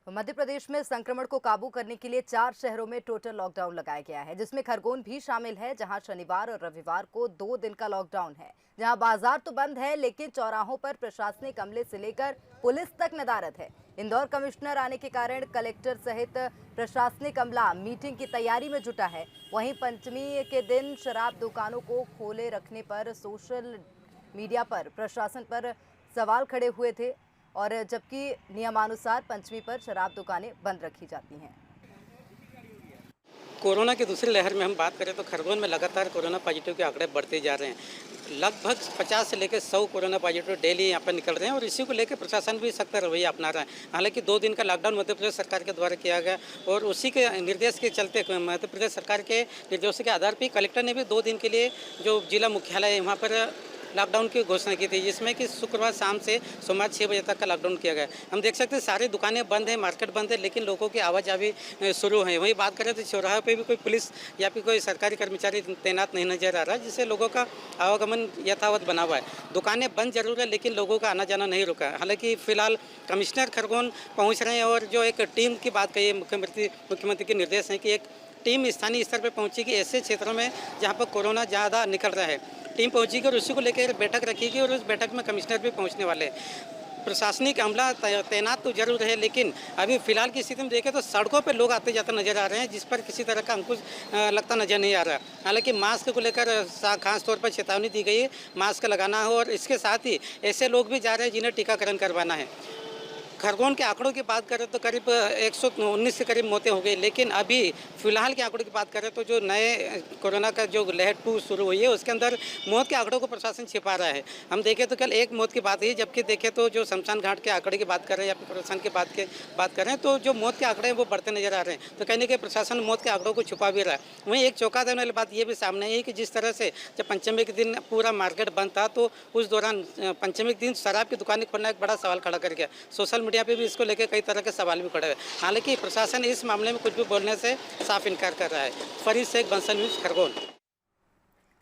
तो मध्य प्रदेश में संक्रमण को काबू करने के लिए 4 शहरों में टोटल लॉकडाउन लगाया गया है, जिसमें खरगोन भी शामिल है, जहां शनिवार और रविवार को 2 दिन का लॉकडाउन है। जहां बाजार तो बंद है, लेकिन चौराहों पर प्रशासनिक अमले से लेकर पुलिस तक नदारद है। इंदौर कमिश्नर आने के कारण कलेक्टर सहित प्रशासनिक अमला मीटिंग की तैयारी में जुटा है। वहीं पंचमी के दिन शराब दुकानों को खोले रखने पर सोशल मीडिया पर प्रशासन पर सवाल खड़े हुए थे, और जबकि नियमानुसार पंचमी पर शराब दुकानें बंद रखी जाती हैं। कोरोना की दूसरी लहर में हम बात करें तो खरगोन में लगातार कोरोना पॉजिटिव के आंकड़े बढ़ते जा रहे हैं। लगभग 50 से लेकर 100 कोरोना पॉजिटिव डेली यहाँ पर निकल रहे हैं और इसी को लेकर प्रशासन भी सख्त रवैया अपना रहा है। हालांकि 2 दिन का लॉकडाउन मध्य प्रदेश सरकार के द्वारा किया गया और उसी के निर्देश के चलते मध्य प्रदेश सरकार के निर्देशों के आधार पर कलेक्टर ने भी 2 दिन के लिए जो जिला मुख्यालय है वहाँ पर लॉकडाउन की घोषणा की थी, जिसमें कि शुक्रवार शाम से सोमवार 6 बजे तक का लॉकडाउन किया गया। हम देख सकते हैं सारी दुकानें बंद हैं, मार्केट बंद है, लेकिन लोगों की आवाजाही शुरू है। वहीं बात करें तो चौराहे पे भी कोई पुलिस या फिर कोई सरकारी कर्मचारी तैनात नहीं नजर आ रहा है, जिससे लोगों का आवागमन यथावत बना हुआ है। दुकानें बंद जरूर है, लेकिन लोगों का आना जाना नहीं रुका है। हालांकि फिलहाल कमिश्नर खरगोन पहुँच रहे हैं और जो एक टीम की बात कही, मुख्यमंत्री के निर्देश हैं कि एक टीम स्थानीय स्तर पर पहुंचेगी ऐसे क्षेत्रों में जहां पर कोरोना ज़्यादा निकल रहा है। टीम पहुंचेगी और उसी को लेकर बैठक रखेगी और उस बैठक में कमिश्नर भी पहुंचने वाले हैं। प्रशासनिक अमला तैनात तो जरूर है, लेकिन अभी फिलहाल की स्थिति में देखें तो सड़कों पर लोग आते जाते नजर आ रहे हैं, जिस पर किसी तरह का अंकुश लगता नजर नहीं आ रहा। हालांकि मास्क को लेकर खास तौर पर चेतावनी दी गई है, मास्क लगाना हो, और इसके साथ ही ऐसे लोग भी जा रहे हैं जिन्हें टीकाकरण करवाना है। खरगोन के आंकड़ों की बात करें तो करीब 119 के करीब मौतें हो गई, लेकिन अभी फिलहाल के आंकड़ों की बात करें तो जो नए कोरोना का जो लहर 2 शुरू हुई है उसके अंदर मौत के आंकड़ों को प्रशासन छिपा रहा है। हम देखें तो कल 1 मौत की बात है, जबकि देखें तो जो शमशान घाट के आंकड़े की बात कर रहे हैं या फिर प्रशासन की बात कर रहे हैं तो जो मौत के आंकड़े हैं वो बढ़ते नजर आ रहे हैं। तो कहने के प्रशासन मौत के आंकड़ों को छुपा भी रहा है। वहीं एक चौंका देने वाली बात ये भी सामने है कि जिस तरह से जब पंचमी के दिन पूरा मार्केट बंद था, तो उस दौरान पंचमी के दिन शराब की दुकानें खोलना एक बड़ा सवाल खड़ा कर गया। सोशल मीडिया पे भी इसको लेकर कई तरह के सवाल भी खड़े हुए। हालांकि प्रशासन इस मामले में कुछ भी बोलने से साफ इनकार कर रहा है। फरीद शेख, बंसल न्यूज़, खरगोन।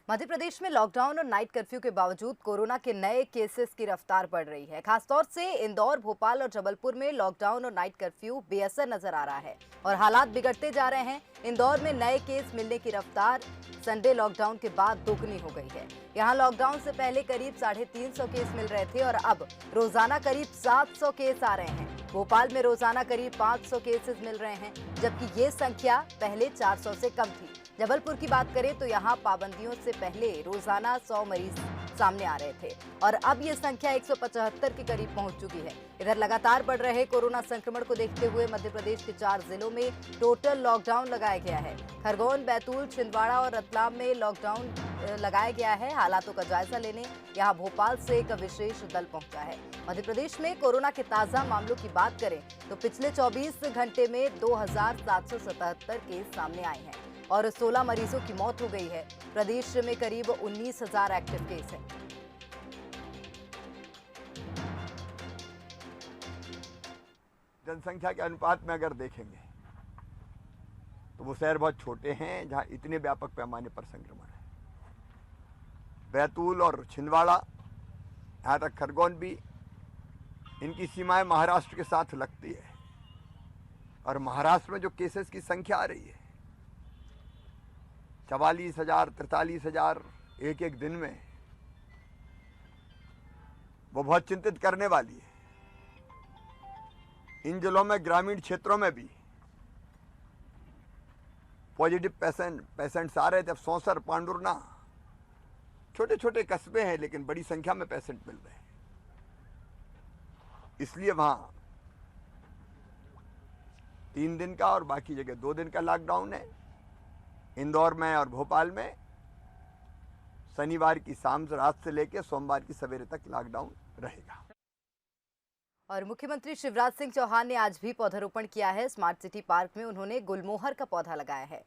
मध्य प्रदेश में लॉकडाउन और नाइट कर्फ्यू के बावजूद कोरोना के नए केसेस की रफ्तार बढ़ रही है। खासतौर से इंदौर, भोपाल और जबलपुर में लॉकडाउन और नाइट कर्फ्यू बेअसर नजर आ रहा है और हालात बिगड़ते जा रहे हैं। इंदौर में नए केस मिलने की रफ्तार संडे लॉकडाउन के बाद दोगुनी हो गई है। यहाँ लॉकडाउन से पहले करीब 350 केस मिल रहे थे और अब रोजाना करीब 700 केस आ रहे हैं। भोपाल में रोजाना करीब 500 केसेस मिल रहे हैं, जबकि ये संख्या पहले 400 से कम थी। जबलपुर की बात करें तो यहाँ पाबंदियों से पहले रोजाना 100 मरीज सामने आ रहे थे और अब ये संख्या 175 के करीब पहुंच चुकी है। इधर लगातार बढ़ रहे कोरोना संक्रमण को देखते हुए मध्य प्रदेश के 4 जिलों में टोटल लॉकडाउन लगाया गया है। खरगोन, बैतूल, छिंदवाड़ा और रतलाम में लॉकडाउन लगाया गया है। हालातों का जायजा लेने यहाँ भोपाल से एक विशेष दल पहुंचा है। मध्य प्रदेश में कोरोना के ताजा मामलों की बात करें तो पिछले 24 घंटे में 2777 केस सामने आए हैं और 16 मरीजों की मौत हो गई है। प्रदेश में करीब 19,000 एक्टिव केस हैं। जनसंख्या के अनुपात में अगर देखेंगे तो वो शहर बहुत छोटे हैं जहां इतने व्यापक पैमाने पर संक्रमण है। बैतूल और छिंदवाड़ा, यहाँ तक खरगोन भी, इनकी सीमाएं महाराष्ट्र के साथ लगती है और महाराष्ट्र में जो केसेस की संख्या आ रही है 44,000, 43,000 एक दिन में, वो बहुत चिंतित करने वाली है। इन जिलों में ग्रामीण क्षेत्रों में भी पॉजिटिव पेशेंट्स आ रहे थे। अब सौंसर, पांडुरना, छोटे छोटे कस्बे हैं लेकिन बड़ी संख्या में पेशेंट मिल रहे हैं। इसलिए वहां 3 दिन का और बाकी जगह 2 दिन का लॉकडाउन है। इंदौर में और भोपाल में शनिवार की शाम रात से लेकर सोमवार की सवेरे तक लॉकडाउन रहेगा। और मुख्यमंत्री शिवराज सिंह चौहान ने आज भी पौधारोपण किया है। स्मार्ट सिटी पार्क में उन्होंने गुलमोहर का पौधा लगाया है।